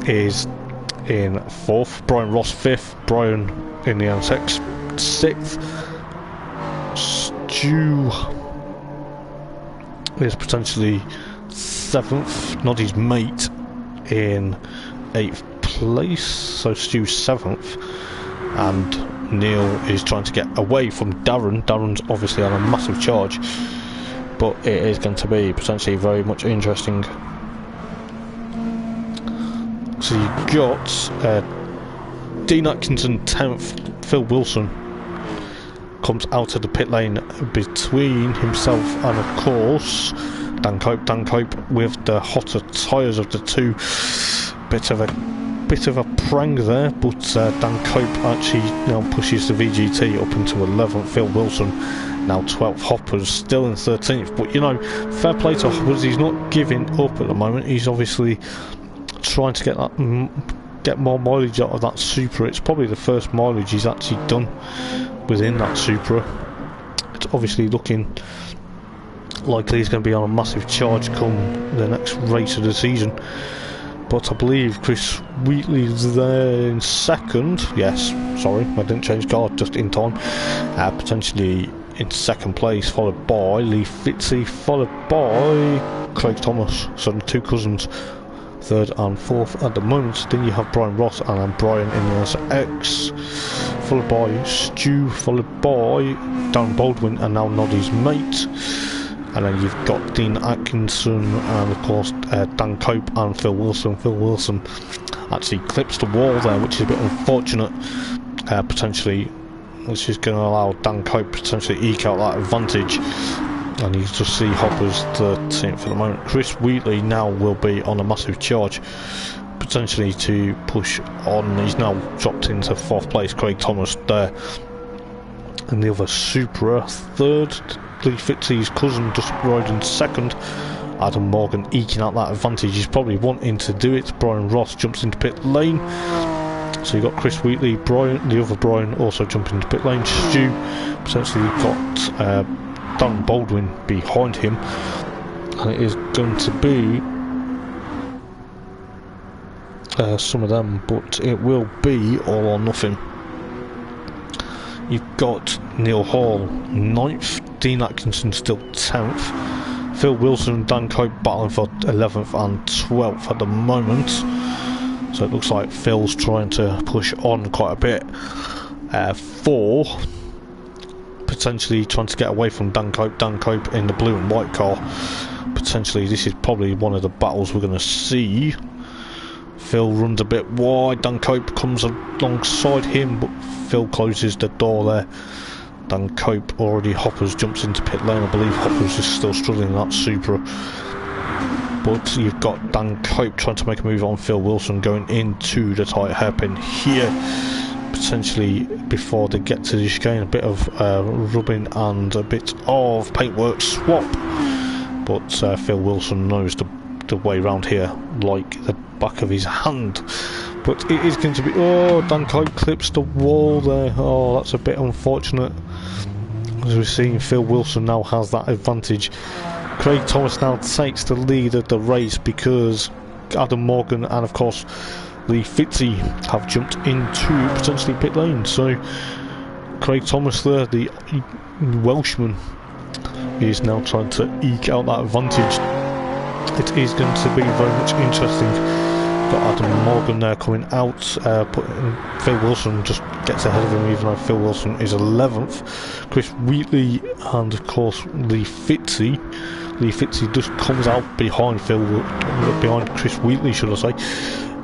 is in fourth. Brian Ross fifth. Brian in the M6 sixth. Stu is potentially seventh. Noddy's mate in eighth place. So Stu's seventh. And Neil is trying to get away from Darren. Darren's obviously on a massive charge, but it is going to be potentially very much interesting. So you've got Dean Atkinson 10th, Phil Wilson comes out of the pit lane between himself and of course Dan Cope. Dan Cope with the hotter tyres of the two. Bit of a prank there, but Dan Cope actually now pushes the VGT up into 11th. Phil Wilson now 12th. Hoppers still in 13th, but you know, fair play to Hoppers, he's not giving up at the moment. He's obviously trying to get more mileage out of that Supra. It's probably the first mileage he's actually done within that Supra. It's obviously looking like he's going to be on a massive charge come the next race of the season. But I believe Chris Wheatley's there in second. Yes, sorry, I didn't change car just in time. Potentially in second place, followed by Lee Fitzy, followed by Craig Thomas. So the two cousins, third and fourth at the moment. Then you have Brian Ross and then Brian in the SX, followed by Stu, followed by Darren Baldwin and now Noddy's mate. And then you've got Dean Atkinson and of course Dan Cope and Phil Wilson. Phil Wilson actually clips the wall there, which is a bit unfortunate, potentially, which is going to allow Dan Cope potentially eke out that advantage. And you just see Hopper's 13th at the moment. Chris Wheatley now will be on a massive charge, potentially to push on. He's now dropped into 4th place. Craig Thomas there. And the other Supra, third. Lee Fitzy's cousin just riding second. Adam Morgan eking out that advantage. He's probably wanting to do it. Brian Ross jumps into pit lane. So you've got Chris Wheatley, Brian, the other Brian also jumping into pit lane. Stu potentially got Darren Baldwin behind him. And it is going to be some of them, but it will be all or nothing. You've got Neil Hall 9th, Dean Atkinson still 10th, Phil Wilson and Dan Cope battling for 11th and 12th at the moment. So it looks like Phil's trying to push on quite a bit for potentially trying to get away from Dan Cope. Dan Cope in the blue and white car. Potentially this is probably one of the battles we're going to see. Phil runs a bit wide, Dan Cope comes alongside him, but Phil closes the door there. Dan Cope already, Hoppers jumps into pit lane. I believe Hoppers is still struggling in that Supra. But you've got Dan Cope trying to make a move on Phil Wilson, going into the tight hairpin here. Potentially before they get to the chicane, a bit of rubbing and a bit of paintwork swap. But Phil Wilson knows the way around here like the back of his hand. But it is going to be, oh, Dan Cope clips the wall there. Oh, that's a bit unfortunate. As we're seeing, Phil Wilson now has that advantage. Craig Thomas now takes the lead of the race because Adam Morgan and of course Lee Fitzy have jumped into potentially pit lane. So Craig Thomas there, the Welshman, is now trying to eke out that advantage. It is going to be very much interesting. Got Adam Morgan there coming out, Phil Wilson just gets ahead of him even though Phil Wilson is 11th. Chris Wheatley and of course Lee Fitzy. Lee Fitzy just comes out behind behind Chris Wheatley, should I say.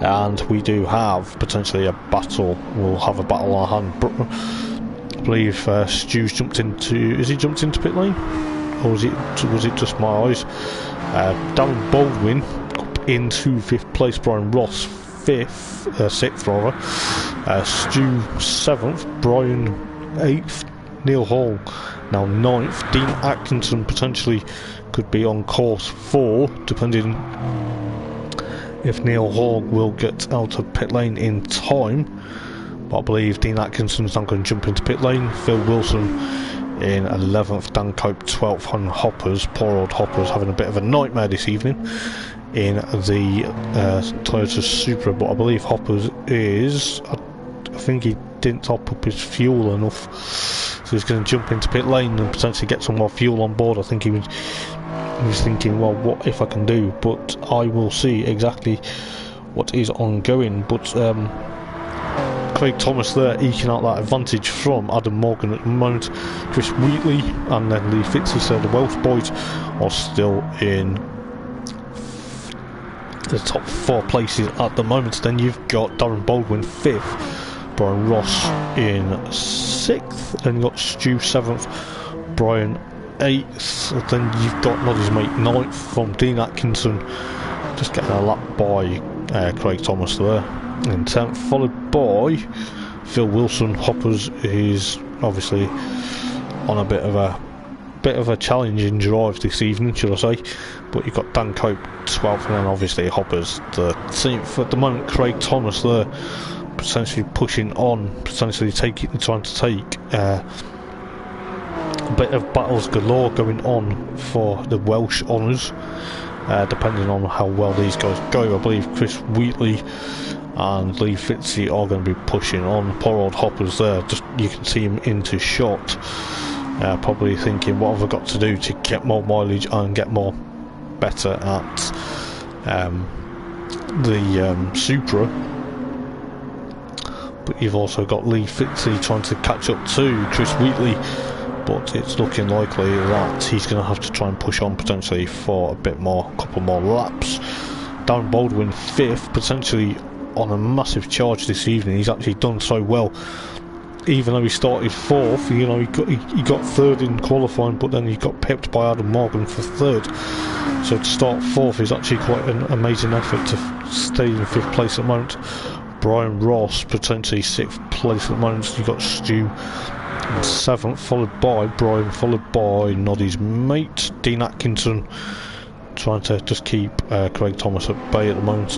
And we do have potentially a battle. We'll have a battle on our hand. I believe Stu's jumped into, has he jumped into pit lane? Or was it just my eyes? Darren Baldwin into 5th place, Brian Ross 6th rather, Stu 7th, Brian 8th, Neil Hall now 9th, Dean Atkinson potentially could be on course for, depending if Neil Hall will get out of pit lane in time. But I believe Dean Atkinson's not going to jump into pit lane. Phil Wilson in 11th, Dan Cope 12th, and Hoppers, poor old Hoppers, having a bit of a nightmare this evening in the Toyota Supra, but I believe Hoppers is, I think he didn't top up his fuel enough, so he's going to jump into pit lane and potentially get some more fuel on board. I think he was thinking, well, what if I can do, but I will see exactly what is ongoing. But Craig Thomas there eking out that advantage from Adam Morgan at the moment. Chris Wheatley and then Lee Fitzy, so the Welsh boys are still in the top 4 places at the moment. Then you've got Darren Baldwin 5th, Brian Ross in 6th, then you've got Stu 7th, Brian 8th, then you've got Noddy's mate 9th from Dean Atkinson, just getting a lap by Craig Thomas there in 10th, followed by Phil Wilson. Hoppers is obviously on a bit of a challenging drive this evening, should I say, but you've got Dan Cope 12th, and then obviously Hoppers 13th. At the moment, Craig Thomas there potentially pushing on, potentially trying to take a bit of battles galore going on for the Welsh honours, depending on how well these guys go. I believe Chris Wheatley and Lee Fitzy are going to be pushing on. Poor old Hoppers there, just you can see him into shot, probably thinking, what have I got to do to get more mileage and get better at the Supra. But you've also got Lee Fitzy trying to catch up to Chris Wheatley, but it's looking likely that he's going to have to try and push on potentially for a couple more laps. Darren Baldwin 5th, potentially on a massive charge this evening. He's actually done so well, even though he started 4th. You know, he got 3rd in qualifying, but then he got pipped by Adam Morgan for 3rd. So to start 4th is actually quite an amazing effort to stay in 5th place at the moment. Brian Ross potentially 6th place at the moment. You've got Stu in 7th, followed by Brian, followed by Noddy's mate Dean Atkinson, trying to just keep Craig Thomas at bay at the moment.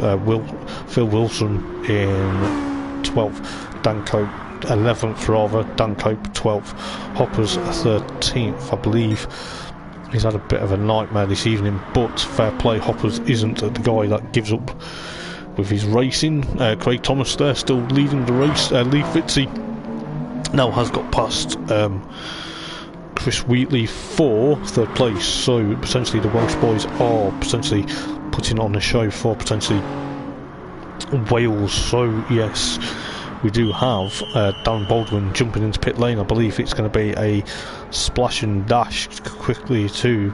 Phil Wilson in 12th, Dan Cope 11th rather, Dan Cope 12th, Hoppers 13th. I believe he's had a bit of a nightmare this evening, but fair play, Hoppers isn't the guy that gives up with his racing. Craig Thomas there still leading the race. Lee Fitzy now has got past Chris Wheatley for 3rd place, so potentially the Welsh boys are potentially putting on a show for potentially Wales. So yes, we do have Darren Baldwin jumping into pit lane. I believe it's going to be a splash and dash quickly to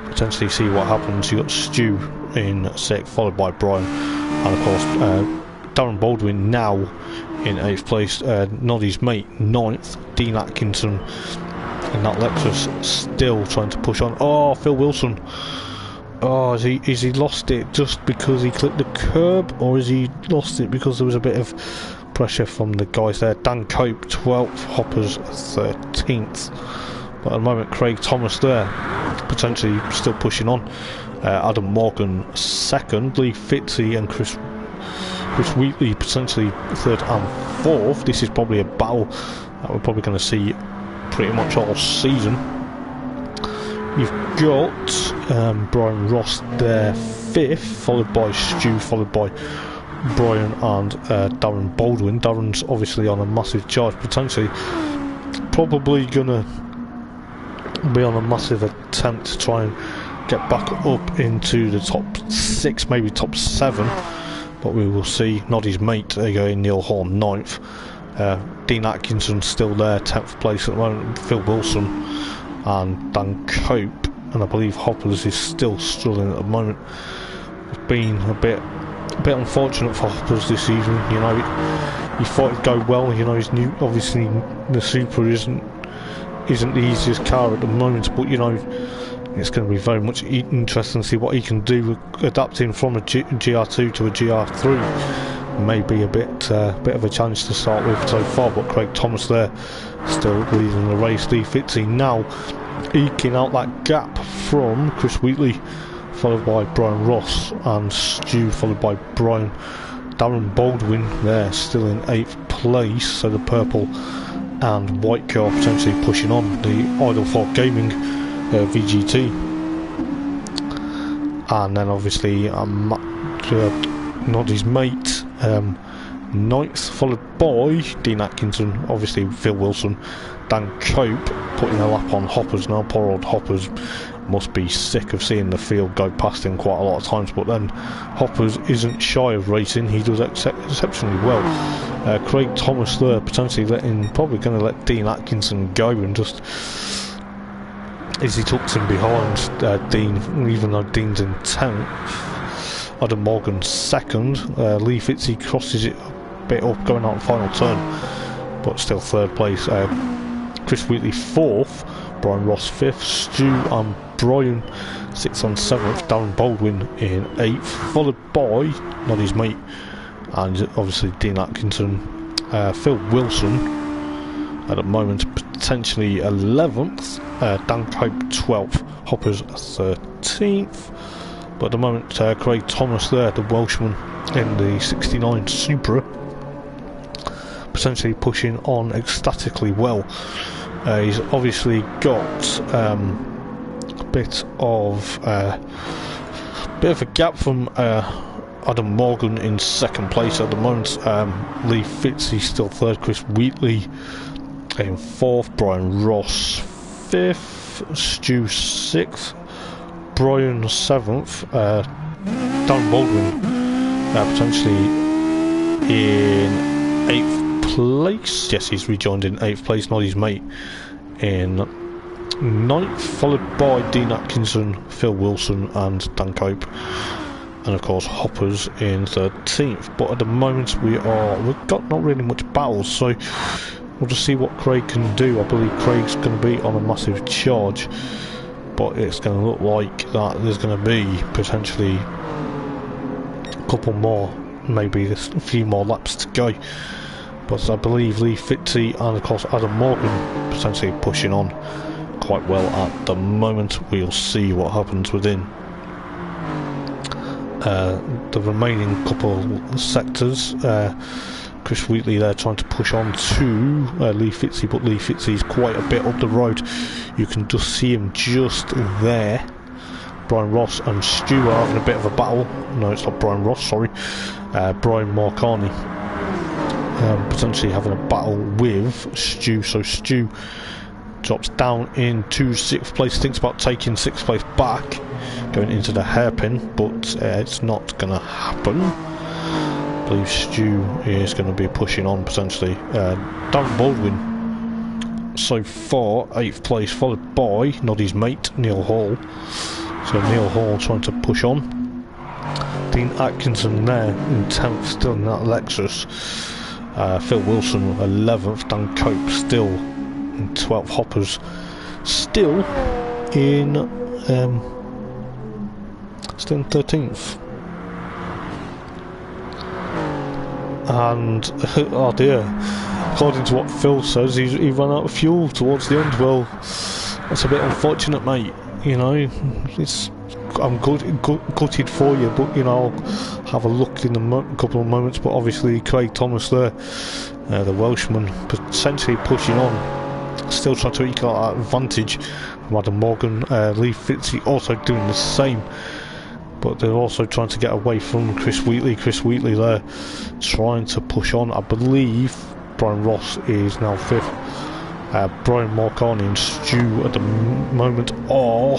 potentially see what happens. You got Stu in 6th, followed by Brian, and of course Darren Baldwin now in 8th place. Noddy's mate 9th, Dean Atkinson in that Lexus still trying to push on. Oh, Phil Wilson. Oh, is he lost it just because he clipped the curb, or is he lost it because there was a bit of pressure from the guys there? Dan Cope 12th, Hoppers 13th. But at the moment, Craig Thomas there potentially still pushing on. Adam Morgan 2nd, Lee Fitzy and Chris Wheatley potentially 3rd and 4th. This is probably a battle that we're probably going to see pretty much all season. You've got Brian Ross there 5th, followed by Stu, followed by Brian and Darren Baldwin. Darren's obviously on a massive charge, potentially probably gonna be on a massive attempt to try and get back up into the top 6, maybe top 7, but we will see. Noddy's mate going Neil Horn 9th. Dean Atkinson still there, 10th place at the moment. Phil Wilson and Dan Cope, and I believe Hoppers is still struggling at the moment. It's been a bit unfortunate for Hoppers this evening. You know, he thought it'd go well. You know, he's new. Obviously, the Supra isn't the easiest car at the moment, but you know, it's going to be very much interesting to see what he can do adapting from a GR2 to a GR3. May be a bit of a challenge to start with so far, but Craig Thomas there still leading the race. Lee Fitzy now eking out that gap from Chris Wheatley, followed by Brian Ross and Stu, followed by Brian. Darren Baldwin there still in 8th place, so the purple and White Car potentially pushing on the Idle Fog Gaming VGT, and then obviously Noddy's mate, ninth, followed by Dean Atkinson, obviously Phil Wilson, Dan Cope putting a lap on Hoppers now. Poor old Hoppers must be sick of seeing the field go past him quite a lot of times, but then Hoppers isn't shy of racing, he does exceptionally well. Craig Thomas there potentially probably going to let Dean Atkinson go, and just as he tucks in behind Dean, even though Dean's in 10th. Adam Morgan second, Lee Fitzy crosses it a bit up going out the final turn, but still third place. Chris Wheatley fourth, Brian Ross fifth, Stu and Brian 6th and 7th, Darren Baldwin in 8th, followed by Noddy's mate and obviously Dean Atkinson. Phil Wilson at the moment potentially 11th, Dan Cope 12th, Hoppers 13th, but at the moment Craig Thomas there, the Welshman in the 69 Supra, potentially pushing on ecstatically well. He's obviously got a bit of a gap from Adam Morgan in second place at the moment. Lee Fitzy still third, Chris Wheatley in fourth, Brian Ross fifth, Stu sixth, Brian seventh, Dan Baldwin potentially in 8th place. Yes, he's rejoined in 8th place. Noddy's mate in 9th, followed by Dean Atkinson, Phil Wilson and Dan Cope, and of course Hoppers in 13th. But at the moment we've got not really much battles, so we'll just see what Craig can do. I believe Craig's going to be on a massive charge, but it's going to look like that there's going to be potentially a couple more, maybe a few more laps to go. But I believe Lee Fitzy and of course Adam Morgan potentially pushing on quite well at the moment. We'll see what happens within the remaining couple sectors. Chris Wheatley there trying to push on to Lee Fitzy, but Lee Fitzy's quite a bit up the road. You can just see him just there. Brian Ross and Stu are having a bit of a battle. No, it's not Brian Ross, sorry. Brian Marcani potentially having a battle with Stu. So Stu drops down into 6th place, thinks about taking 6th place back, going into the hairpin, but it's not going to happen. I believe Stu is going to be pushing on potentially. Darren Baldwin so far 8th place, followed by Noddy's mate Neil Hall. So Neil Hall trying to push on. Dean Atkinson there in 10th, still in that Lexus. Phil Wilson 11th, Dan Cope still in 12th, Hoppers still in 13th. And oh dear, according to what Phil says, he ran out of fuel towards the end. Well, that's a bit unfortunate, mate. You know, I'm gutted for you, but you know, I'll have a look in a couple of moments. But obviously Craig Thomas there, the Welshman, potentially pushing on, still trying to eke out that advantage from Adam Morgan. Lee Fitzy also doing the same, but they're also trying to get away from Chris Wheatley. Chris Wheatley there trying to push on. I believe Brian Ross is now 5th. Brian Marcani and Stu at the moment are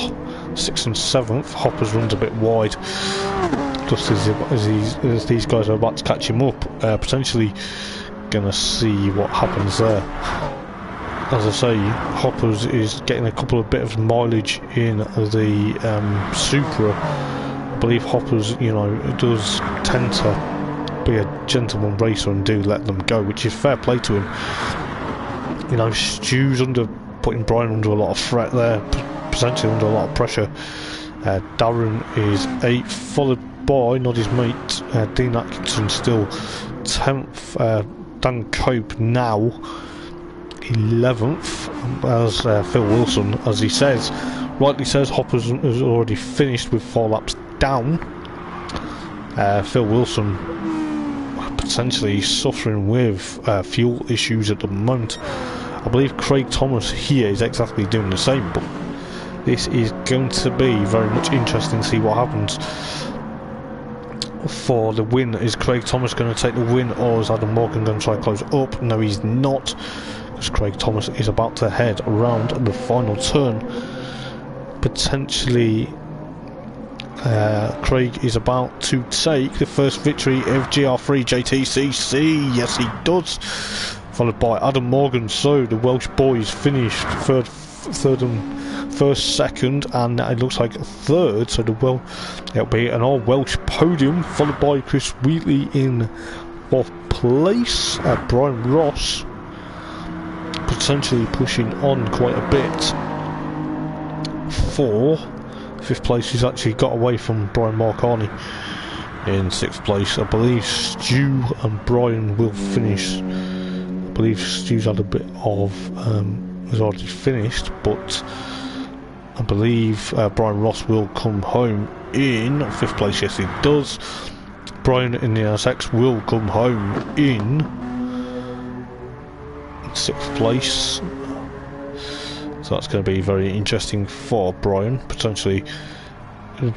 6th and 7th. Hoppers runs a bit wide, just as these guys are about to catch him up. Potentially gonna see what happens there. As I say, Hoppers is getting a couple of bit of mileage in the Supra. I believe Hoppers, you know, does tend to be a gentleman racer and do let them go, which is fair play to him. You know, Stu's putting Brian under a lot of threat there, potentially under a lot of pressure. Darren is 8th, followed by Noddy's mate Dean Atkinson still 10th. Dan Cope now 11th, as Phil Wilson, as he says, rightly says, Hoppers has already finished with 4 laps down. Phil Wilson potentially suffering with fuel issues at the moment. I believe Craig Thomas here is exactly doing the same, but this is going to be very much interesting to see what happens for the win. Is Craig Thomas going to take the win, or is Adam Morgan going to try to close up? No, he's not, because Craig Thomas is about to head around the final turn. Potentially Craig is about to take the first victory of GR3 JTCC. Yes, he does, followed by Adam Morgan. So the Welsh boys finished third and first, second, and it looks like third. So it'll be an all Welsh podium, followed by Chris Wheatley in fourth place. Brian Ross potentially pushing on quite a bit for fifth place. He's actually got away from Brian Marconi in sixth place. I believe Stu and Brian will finish. I believe Stu's had a bit of has already finished, but I believe Brian Ross will come home in fifth place. Yes, he does. Brian in the NSX will come home in sixth place. So that's going to be very interesting for Brian, potentially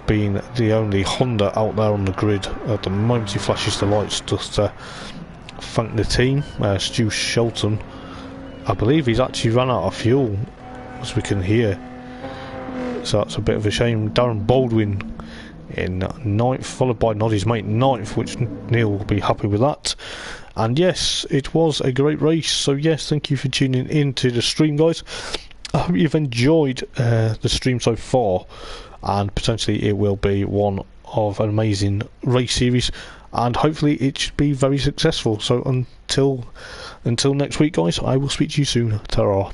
being the only Honda out there on the grid at the moment. He flashes the lights just to thank the team. Stu Shelton, I believe he's actually run out of fuel, as we can hear, so that's a bit of a shame. Darren Baldwin in ninth, followed by Noddy's mate ninth, which Neil will be happy with that. And yes, it was a great race. So yes, thank you for tuning in to the stream, guys. I hope you've enjoyed the stream so far, and potentially it will be one of an amazing race series, and hopefully it should be very successful. So until next week, guys, I will speak to you soon. Ta-ra.